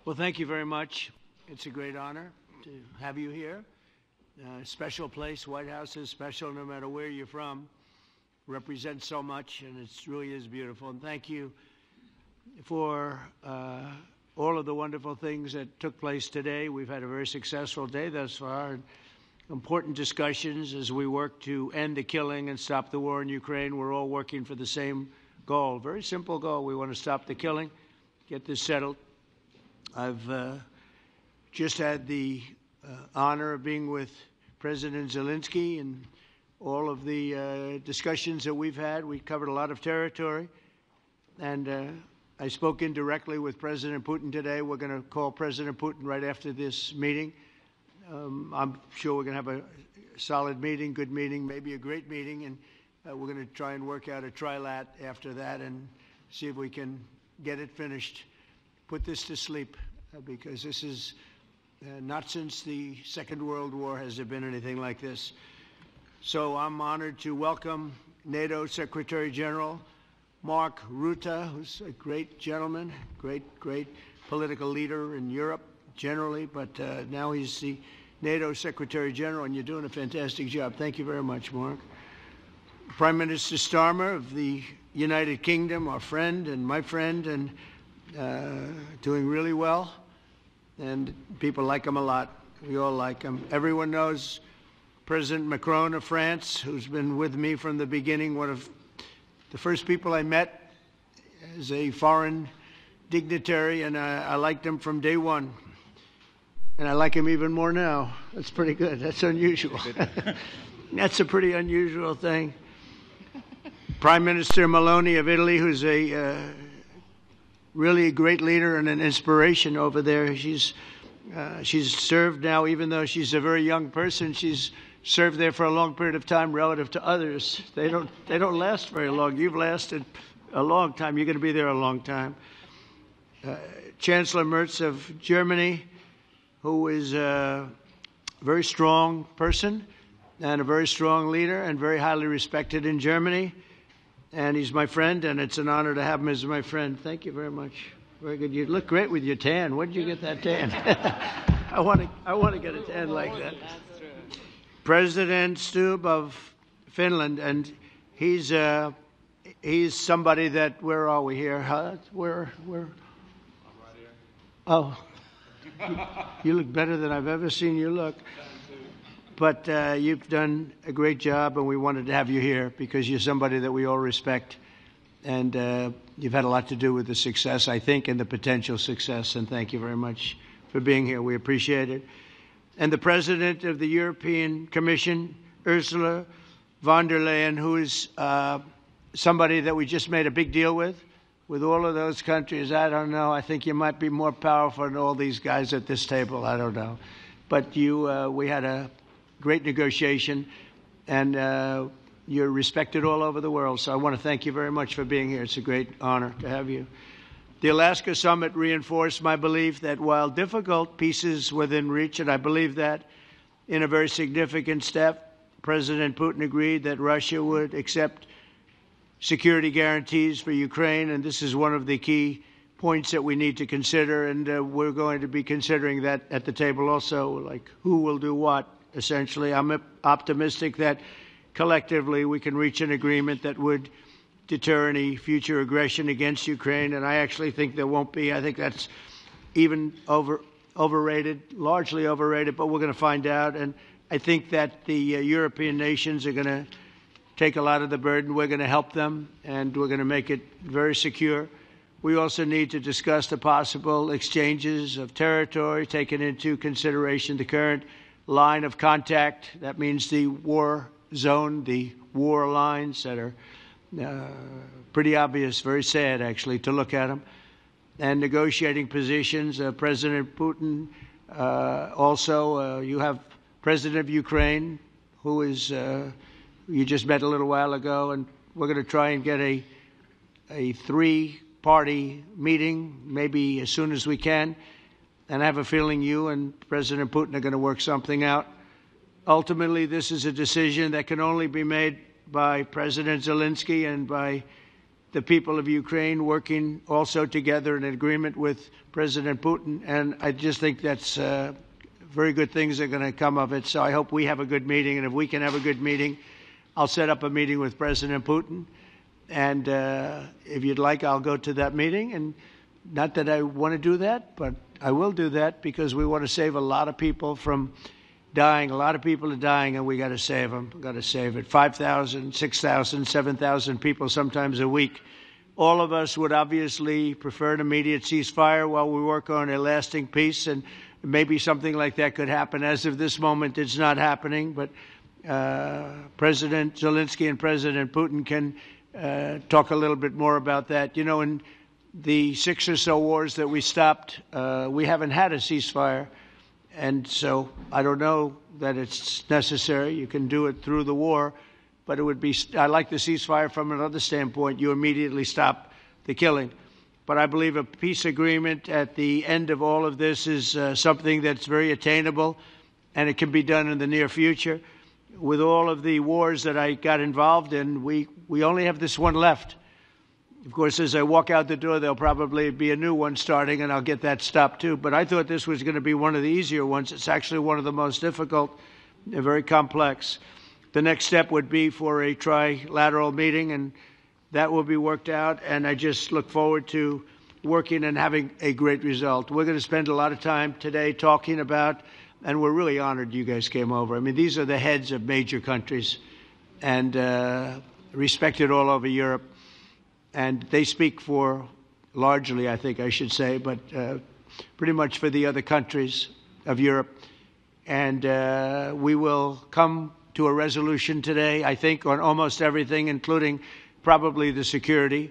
Well, thank you very much. It's a great honor to have you here. Special place. White House is special no matter where you're from. Represents so much, and it really is beautiful. And thank you for all of the wonderful things that took place today. We've had a very successful day thus far. And important discussions as we work to end the killing and stop the war in Ukraine. We're all working for the same goal. Very simple goal. We want to stop the killing, get this settled. I've just had the honor of being with President Zelensky and all of the discussions that we've had. We covered a lot of territory, and I spoke indirectly with President Putin today. We're going to call President Putin right after this meeting. I'm sure we're going to have a solid meeting, good meeting, maybe a great meeting, and we're going to try and work out a trilat after that and see if we can get it finished, put this to sleep, because this is not since the Second World War has there been anything like this. So I'm honored to welcome NATO Secretary General Mark Rutte, who's a great gentleman, great political leader in Europe generally, but now he's the NATO Secretary General, and you're doing a fantastic job. Thank you very much, Mark. Prime Minister Starmer of the United Kingdom, our friend and my friend, and doing really well, and people like him a lot. We all like him. Everyone knows President Macron of France, who's been with me from the beginning, one of the first people I met as a foreign dignitary, and I liked him from day one. And I like him even more now. That's pretty good. That's unusual. That's a pretty unusual thing. Prime Minister Meloni of Italy, who's a really a great leader and an inspiration over there. She's served now, even though she's a very young person, she's served there for a long period of time relative to others. They don't last very long. You've lasted a long time. You're going to be there a long time. Chancellor Merz of Germany, who is a very strong person and a very strong leader and very highly respected in Germany. And he's my friend, and it's an honor to have him as my friend. Thank you very much. Very good. You look great with your tan. Where did you get that tan? I want to get a tan like that. President Stubb of Finland, and he's somebody that, where are we here? Where? I'm right here. Oh, you look better than I've ever seen you look. But you've done a great job, and we wanted to have you here because you're somebody that we all respect, and you've had a lot to do with the success, I think, and the potential success, and thank you very much for being here. We appreciate it. And the President of the European Commission, Ursula von der Leyen, who is somebody that we just made a big deal with all of those countries. I don't know. I think you might be more powerful than all these guys at this table. I don't know. But we had a great negotiation, and you're respected all over the world. So I want to thank you very much for being here. It's a great honor to have you. The Alaska Summit reinforced my belief that while difficult, peace is within reach, and I believe that in a very significant step, President Putin agreed that Russia would accept security guarantees for Ukraine, and this is one of the key points that we need to consider, and we're going to be considering that at the table also, like who will do what, essentially. I'm optimistic that collectively we can reach an agreement that would deter any future aggression against Ukraine, and I actually think there won't be. I think that's even overrated, largely overrated, but we're going to find out, and I think that the European nations are going to take a lot of the burden. We're going to help them, and we're going to make it very secure. We also need to discuss the possible exchanges of territory, taking into consideration the current line of contact. That means the war zone, the war lines that are pretty obvious, very sad, actually, to look at them. And negotiating positions. President Putin, also, you have President of Ukraine, who is, you just met a little while ago, and we're going to try and get a three-party meeting, maybe as soon as we can. And I have a feeling you and President Putin are going to work something out. Ultimately, this is a decision that can only be made by President Zelensky and by the people of Ukraine working also together in agreement with President Putin. And I just think that's very good things are going to come of it. So I hope we have a good meeting. And if we can have a good meeting, I'll set up a meeting with President Putin. And if you'd like, I'll go to that meeting. And not that I want to do that, but I will do that because we want to save a lot of people from dying. A lot of people are dying, and we got to save them. Got to save it. 5,000, 6,000, 7,000 people sometimes a week. All of us would obviously prefer an immediate ceasefire while we work on a lasting peace, and maybe something like that could happen. As of this moment, it's not happening, but President Zelensky and President Putin can talk a little bit more about that. You know, in the 6 or so wars that we stopped, we haven't had a ceasefire. And so I don't know that it's necessary. You can do it through the war, but it would be, I like the ceasefire from another standpoint. You immediately stop the killing. But I believe a peace agreement at the end of all of this is something that's very attainable, and it can be done in the near future. With all of the wars that I got involved in, we only have this one left. Of course, as I walk out the door, there'll probably be a new one starting, and I'll get that stopped too. But I thought this was going to be one of the easier ones. It's actually one of the most difficult and very complex. The next step would be for a trilateral meeting, and that will be worked out. And I just look forward to working and having a great result. We're going to spend a lot of time today talking about, and we're really honored you guys came over. I mean, these are the heads of major countries and respected all over Europe. And they speak for, largely, I think I should say, but pretty much for the other countries of Europe. And we will come to a resolution today, I think, on almost everything, including probably the security.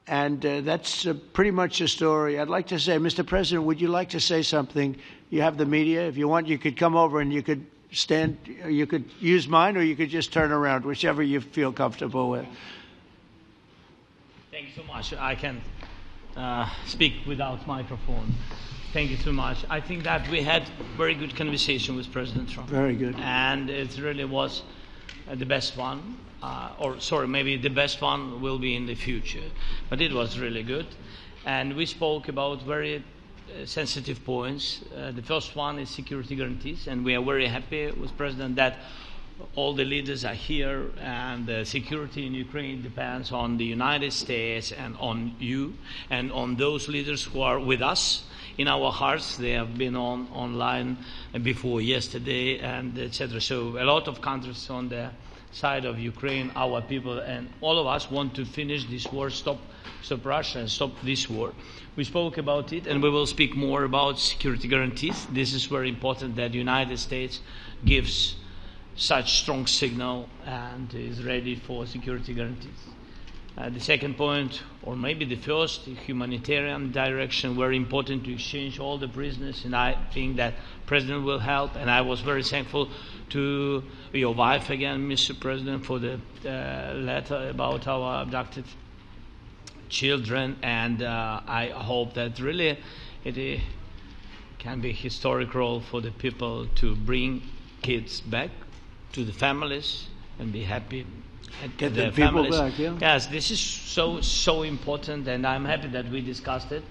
And that's pretty much the story. I'd like to say, Mr. President, would you like to say something? You have the media. If you want, you could come over and you could stand, you could use mine, or you could just turn around, whichever you feel comfortable with. Thank you so much. I can speak without microphone. Thank you so much. I think that we had very good conversation with President Trump. Very good. And it really was the best one. Maybe the best one will be in the future. But it was really good. And we spoke about very sensitive points. The first one is security guarantees. And we are very happy with President that all the leaders are here, and the security in Ukraine depends on the United States and on you and on those leaders who are with us in our hearts. They have been online before yesterday, and etc. So a lot of countries on the side of Ukraine, our people, and all of us want to finish this war, stop Russia and stop this war. We spoke about it, and we will speak more about security guarantees. This is very important that the United States gives such strong signal and is ready for security guarantees. The second point, or maybe the first, the humanitarian direction, very important to exchange all the prisoners, and I think that President will help. And I was very thankful to your wife again, Mr. President, for the letter about our abducted children, and I hope that really it can be a historic role for the people to bring kids back to the families and be happy at Get the people families. back, yeah. Yes, this is so important, and I'm happy that we discussed it,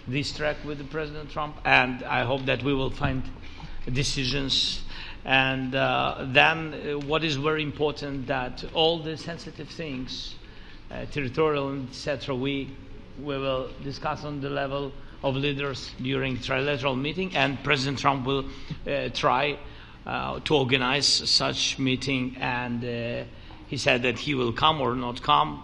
this track with the President Trump, and I hope that we will find decisions. And then what is very important, that all the sensitive things, territorial, etc., we will discuss on the level of leaders during trilateral meeting, and President Trump will try to organize such meeting, and he said that he will come or not come.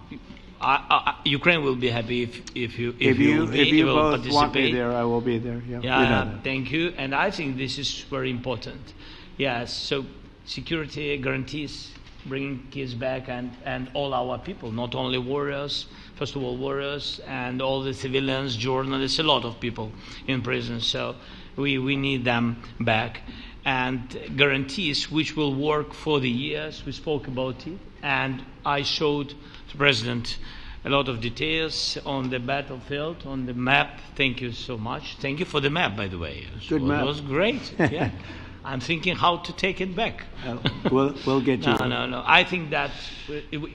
Ukraine will be happy if you will both want me there, I will be there. Yeah, thank you. And I think this is very important. Yes, so security guarantees, bringing kids back, and all our people, not only warriors, first of all warriors, and all the civilians, journalists, a lot of people in prison. So we need them back. And guarantees which will work for the years. We spoke about it, and I showed the President a lot of details on the battlefield, on the map. Thank you so much. Thank you for the map, by the way. Good map. It was great. Yeah, I'm thinking how to take it back. We'll get you. No. I think that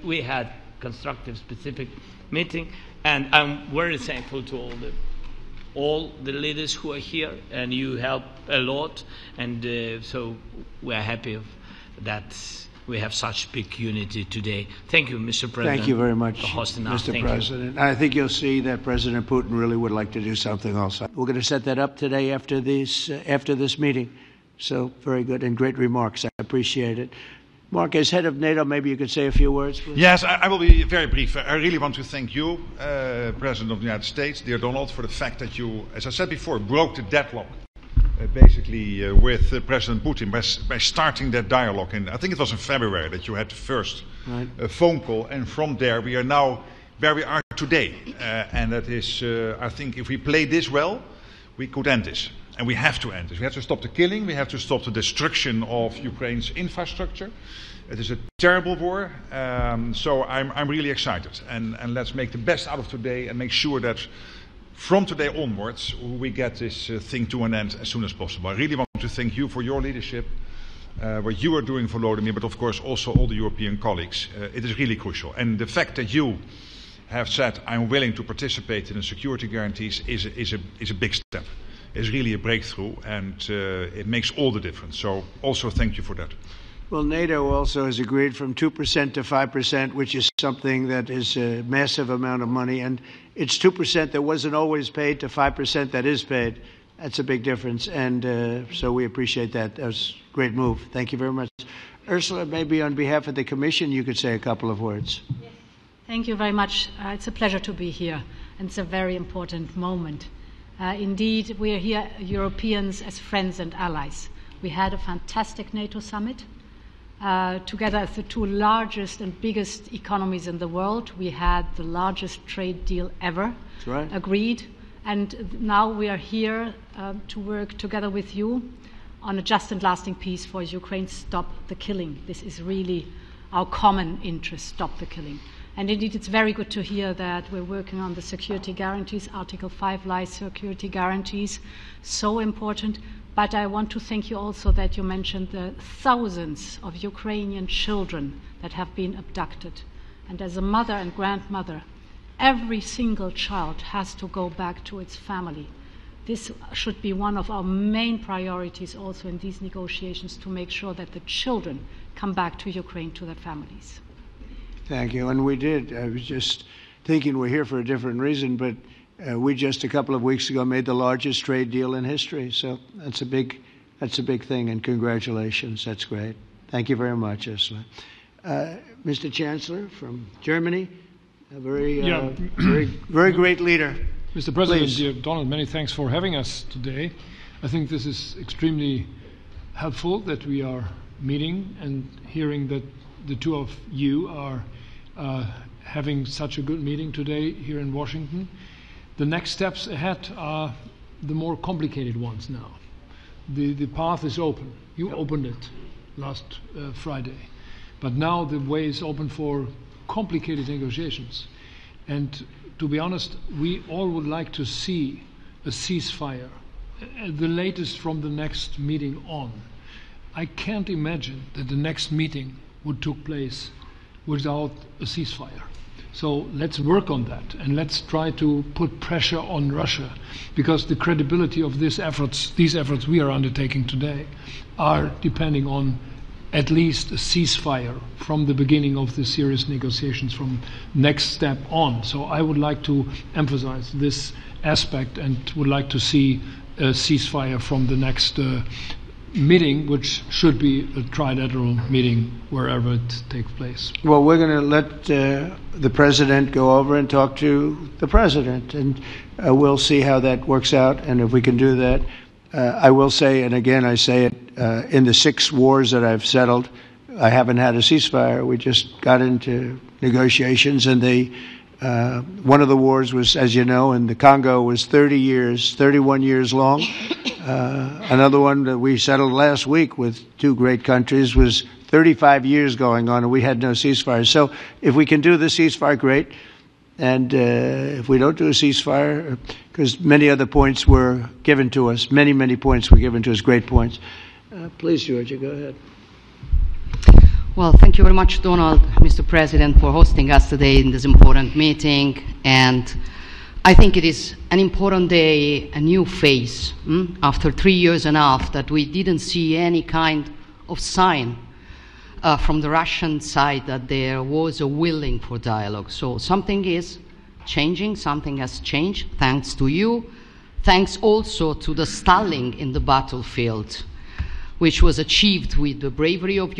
we had constructive, specific meeting, and I'm very thankful to all the leaders who are here, and you help a lot, and so we are happy that we have such big unity today. Thank you, Mr. President. Thank you very much, for hosting us. Mr. President. I think you'll see that President Putin really would like to do something also. We're going to set that up today after this meeting. So very good and great remarks. I appreciate it. Mark, as head of NATO, maybe you could say a few words, please. Yes, I will be very brief. I really want to thank you, President of the United States, dear Donald, for the fact that you, as I said before, broke the deadlock, basically with President Putin by starting that dialogue. And I think it was in February that you had the first phone call, and from there we are now where we are today. And that is, I think, if we play this well, we could end this. And we have to end this. We have to stop the killing. We have to stop the destruction of Ukraine's infrastructure. It is a terrible war. So I'm really excited. And let's make the best out of today and make sure that from today onwards we get this thing to an end as soon as possible. I really want to thank you for your leadership, what you are doing for Volodymyr, but of course also all the European colleagues. It is really crucial. And the fact that you have said I'm willing to participate in the security guarantees is a big step. Is really a breakthrough, and it makes all the difference. So also thank you for that. Well, NATO also has agreed from 2% to 5%, which is something that is a massive amount of money. And it's 2% that wasn't always paid to 5% that is paid. That's a big difference. And so we appreciate that. That was a great move. Thank you very much. Ursula, maybe on behalf of the Commission, you could say a couple of words. Yes. Thank you very much. It's a pleasure to be here. And it's a very important moment. Indeed, we are here, Europeans, as friends and allies. We had a fantastic NATO summit. Together as the two largest and biggest economies in the world, we had the largest trade deal ever agreed. And now we are here to work together with you on a just and lasting peace for Ukraine. Stop the killing. This is really our common interest, stop the killing. And indeed, it's very good to hear that we're working on the security guarantees, Article 5 lies security guarantees, so important. But I want to thank you also that you mentioned the thousands of Ukrainian children that have been abducted. And as a mother and grandmother, every single child has to go back to its family. This should be one of our main priorities also in these negotiations, to make sure that the children come back to Ukraine, to their families. Thank you. And we did. I was just thinking we're here for a different reason, but we just a couple of weeks ago made the largest trade deal in history. So that's a big thing, and congratulations. That's great. Thank you very much, Ursula. Mr. Chancellor from Germany, a very great leader. Mr. President, Please. dear Donald, many thanks for having us today. I think this is extremely helpful that we are meeting and hearing that the two of you are having such a good meeting today here in Washington. The next steps ahead are the more complicated ones now. The path is open. You opened it last Friday. But now the way is open for complicated negotiations. And to be honest, we all would like to see a ceasefire, the latest from the next meeting on. I can't imagine that the next meeting would take place without a ceasefire. So let's work on that, and let's try to put pressure on Russia, because the credibility of these efforts we are undertaking today are depending on at least a ceasefire from the beginning of the serious negotiations from next step on. So I would like to emphasize this aspect and would like to see a ceasefire from the next meeting, which should be a trilateral meeting wherever it takes place. Well, we're going to let the president go over and talk to the president, and we'll see how that works out, and if we can do that. I will say, and again I say it, in the 6 wars that I've settled, I haven't had a ceasefire. We just got into negotiations, and one of the wars was, as you know, in the Congo was 31 years long. Another one that we settled last week with 2 great countries was 35 years going on, and we had no ceasefire. So if we can do the ceasefire, great. And if we don't do a ceasefire, because many other points were given to us, many points were given to us, great points. Please, Georgia, go ahead. Well, thank you very much, Donald, Mr. President, for hosting us today in this important meeting. And I think it is an important day, a new phase, after 3 years and a half that we didn't see any kind of sign from the Russian side that there was a willing for dialogue. So something is changing, something has changed, thanks to you. Thanks also to the stalling in the battlefield, which was achieved with the bravery of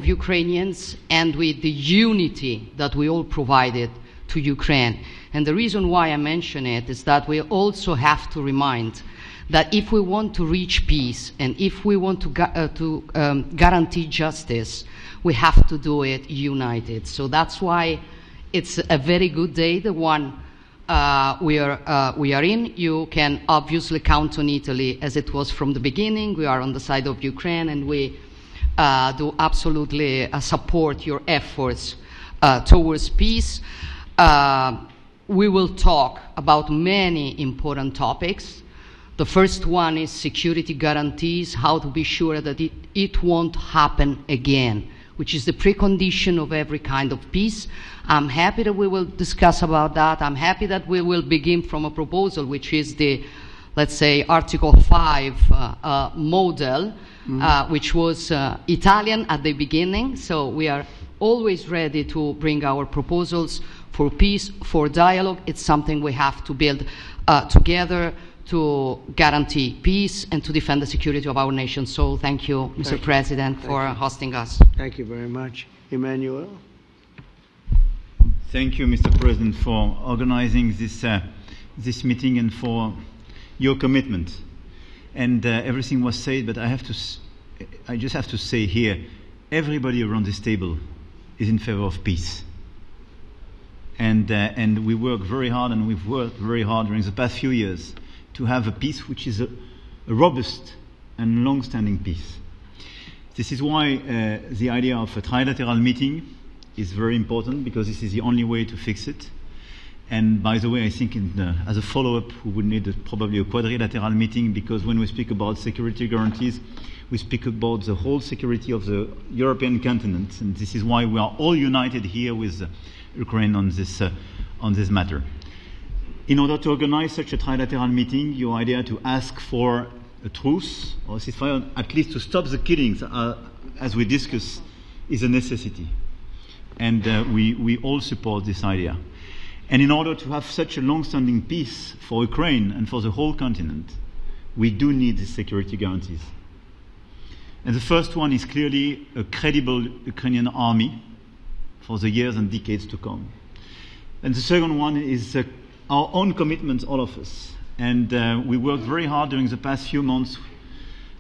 Ukrainians and with the unity that we all provided to Ukraine. And the reason why I mention it is that we also have to remind that if we want to reach peace and if we want to guarantee justice, we have to do it united. So that's why it's a very good day, the one we are in. You can obviously count on Italy as it was from the beginning. We are on the side of Ukraine, and we do absolutely support your efforts towards peace. We will talk about many important topics. The first one is security guarantees, how to be sure that it won't happen again, which is the precondition of every kind of peace. I'm happy that we will discuss about that. I'm happy that we will begin from a proposal, which is the, let's say, Article 5 model, which was Italian at the beginning. So we are always ready to bring our proposals for peace, for dialogue. It's something we have to build together to guarantee peace and to defend the security of our nation. So thank you, Mr. President, for hosting us. Thank you very much. Emmanuel? Thank you, Mr. President, for organizing this meeting and for your commitment. And everything was said, but I just have to say here, everybody around this table is in favor of peace. And we work very hard, and we've worked very hard during the past few years to have a peace which is a robust and long-standing peace. This is why the idea of a trilateral meeting is very important, because this is the only way to fix it. And by the way, I think as a follow-up, we would need probably a quadrilateral meeting, because when we speak about security guarantees, we speak about the whole security of the European continent. And this is why we are all united here with Ukraine on this matter. In order to organize such a trilateral meeting, your idea to ask for a truce or ceasefire, at least to stop the killings, as we discussed, is a necessity. And we all support this idea. And in order to have such a long-standing peace for Ukraine and for the whole continent, we do need these security guarantees. And the first one is clearly a credible Ukrainian army for the years and decades to come. And the second one is our own commitments, all of us. And we worked very hard during the past few months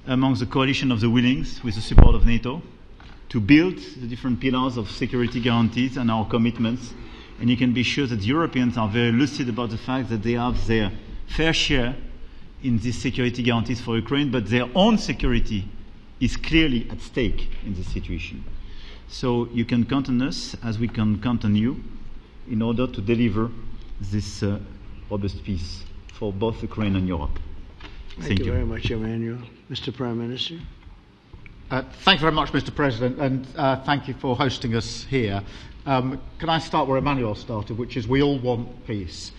amongst the coalition of the willings, with the support of NATO, to build the different pillars of security guarantees and our commitments. And you can be sure that the Europeans are very lucid about the fact that they have their fair share in these security guarantees for Ukraine, but their own security is clearly at stake in this situation. So you can count on us, as we can count on you, in order to deliver this robust peace for both Ukraine and Europe. Thank you very much, Emmanuel. Mr. Prime Minister? Thank you very much, Mr. President, and thank you for hosting us here. Can I start where Emmanuel started, which is we all want peace.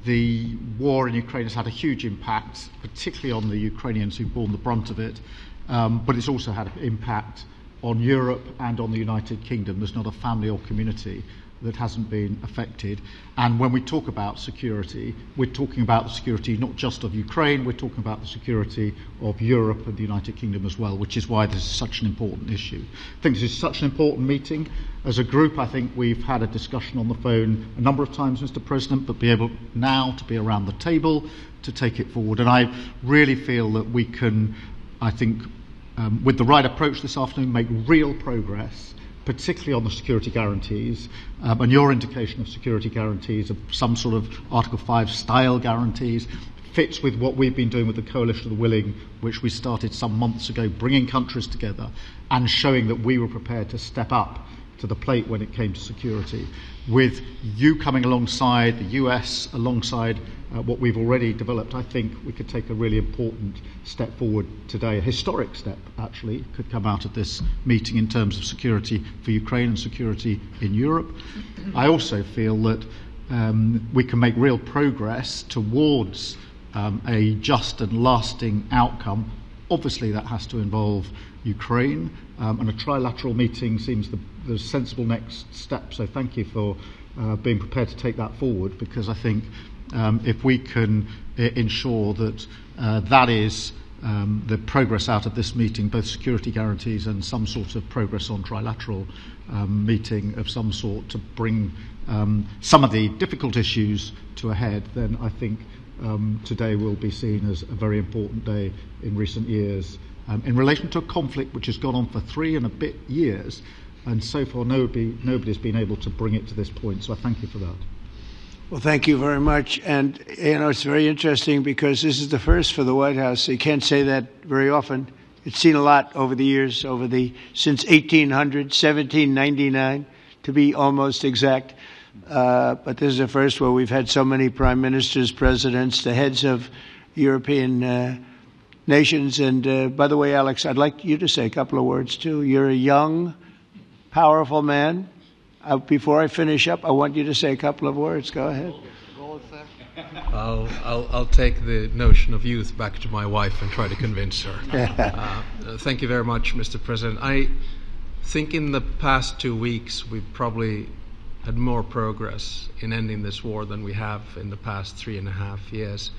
The war in Ukraine has had a huge impact, particularly on the Ukrainians who've borne the brunt of it, but it's also had an impact on Europe and on the United Kingdom. There's not a family or community that hasn't been affected. And when we talk about security, we're talking about the security not just of Ukraine, we're talking about the security of Europe and the United Kingdom as well, which is why this is such an important issue. I think this is such an important meeting. As a group, I think we've had a discussion on the phone a number of times, Mr. President, but be able now to be around the table to take it forward. And I really feel that we can, I think, with the right approach this afternoon, make real progress, particularly on the security guarantees, and your indication of security guarantees, of some sort of Article 5 style guarantees, fits with what we've been doing with the Coalition of the Willing, which we started some months ago, bringing countries together and showing that we were prepared to step up to the plate when it came to security. With you coming alongside, the US alongside what we've already developed, I think we could take a really important step forward today, a historic step actually could come out of this meeting in terms of security for Ukraine and security in Europe. I also feel that we can make real progress towards a just and lasting outcome. Obviously that has to involve Ukraine, and a trilateral meeting seems the sensible next step, so thank you for being prepared to take that forward, because I think if we can ensure that that is the progress out of this meeting, both security guarantees and some sort of progress on trilateral meeting of some sort to bring some of the difficult issues to a head, then I think today will be seen as a very important day in recent years in relation to a conflict which has gone on for 3 and a bit years, and so far nobody's been able to bring it to this point, so I thank you for that. Well, thank you very much. And, it's very interesting because this is the first for the White House. You can't say that very often. It's seen a lot over the years, since 1800, 1799, to be almost exact. But this is the first where we've had so many prime ministers, presidents, the heads of European nations. And by the way, Alex, I'd like you to say a couple of words, too. You're a young, powerful man. Before I finish up, I want you to say a couple of words. Go ahead. I'll take the notion of youth back to my wife and try to convince her. Thank you very much, Mr. President. I think in the past 2 weeks we've probably had more progress in ending this war than we have in the past 3.5 years.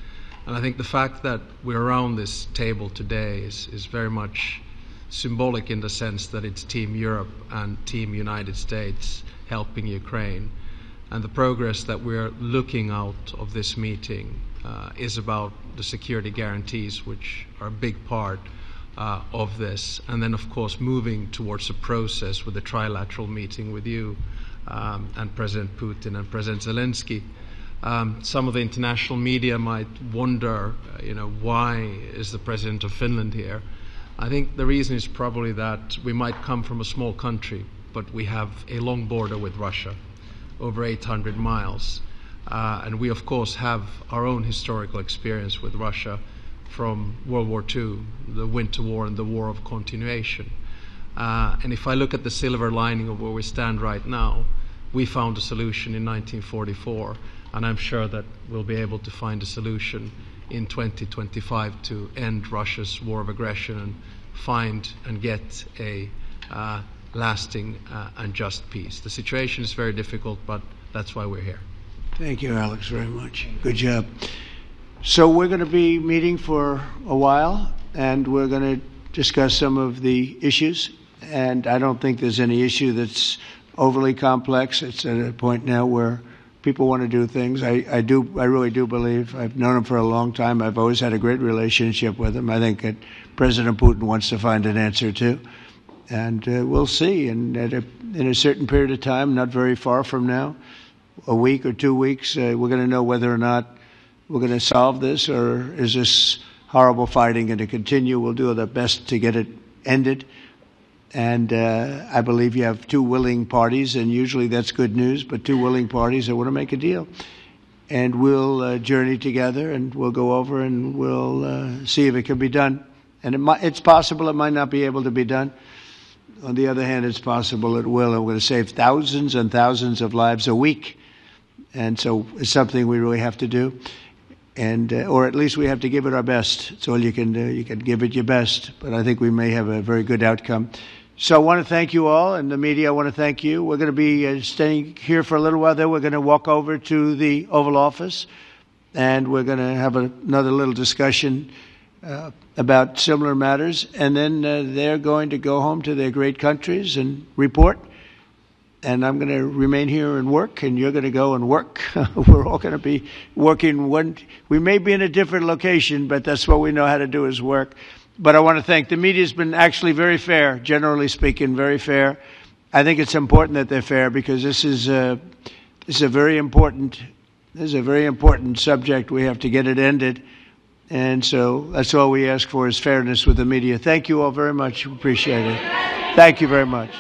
And I think the fact that we're around this table today is very much symbolic in the sense that it's Team Europe and Team United States helping Ukraine. And the progress that we're looking out of this meeting is about the security guarantees, which are a big part of this. And then, of course, moving towards a process with a trilateral meeting with you and President Putin and President Zelensky. Some of the international media might wonder, why is the President of Finland here? I think the reason is probably that we might come from a small country, but we have a long border with Russia, over 800 miles. And we, of course, have our own historical experience with Russia from World War II, the Winter War and the War of Continuation. And if I look at the silver lining of where we stand right now, we found a solution in 1944, and I'm sure that we'll be able to find a solution in 2025 to end Russia's war of aggression and find and get a lasting and just peace. The situation is very difficult, but that's why we're here. Thank you, Alex, very much. Good job. So we're going to be meeting for a while, and we're going to discuss some of the issues. And I don't think there's any issue that's overly complex. It's at a point now where people want to do things. I really do believe. I've known him for a long time. I've always had a great relationship with him. I think that President Putin wants to find an answer too. And we'll see. And in a certain period of time, not very far from now, a week or 2 weeks, we're going to know whether or not we're going to solve this, or is this horrible fighting going to continue. We'll do our best to get it ended. And I believe you have 2 willing parties, and usually that's good news, but 2 willing parties that want to make a deal. And we'll journey together, and we'll go over, and we'll see if it can be done. And it's possible it might not be able to be done. On the other hand, it's possible it will. And we're going to save thousands and thousands of lives a week. And so it's something we really have to do. And or at least we have to give it our best. It's all you can do. You can give it your best. But I think we may have a very good outcome. So I want to thank you all, and the media, I want to thank you. We're going to be staying here for a little while. Then we're going to walk over to the Oval Office, and we're going to have another little discussion about similar matters. And then they're going to go home to their great countries and report. And I'm going to remain here and work, and you're going to go and work. We're all going to be working. We may be in a different location, but that's what we know how to do is work. But I want to thank the media. Has been actually very fair, generally speaking, very fair. I think it's important that they're fair because this is a very important subject. We have to get it ended, and so that's all we ask for is fairness with the media. Thank you all very much. Appreciate it. Thank you very much.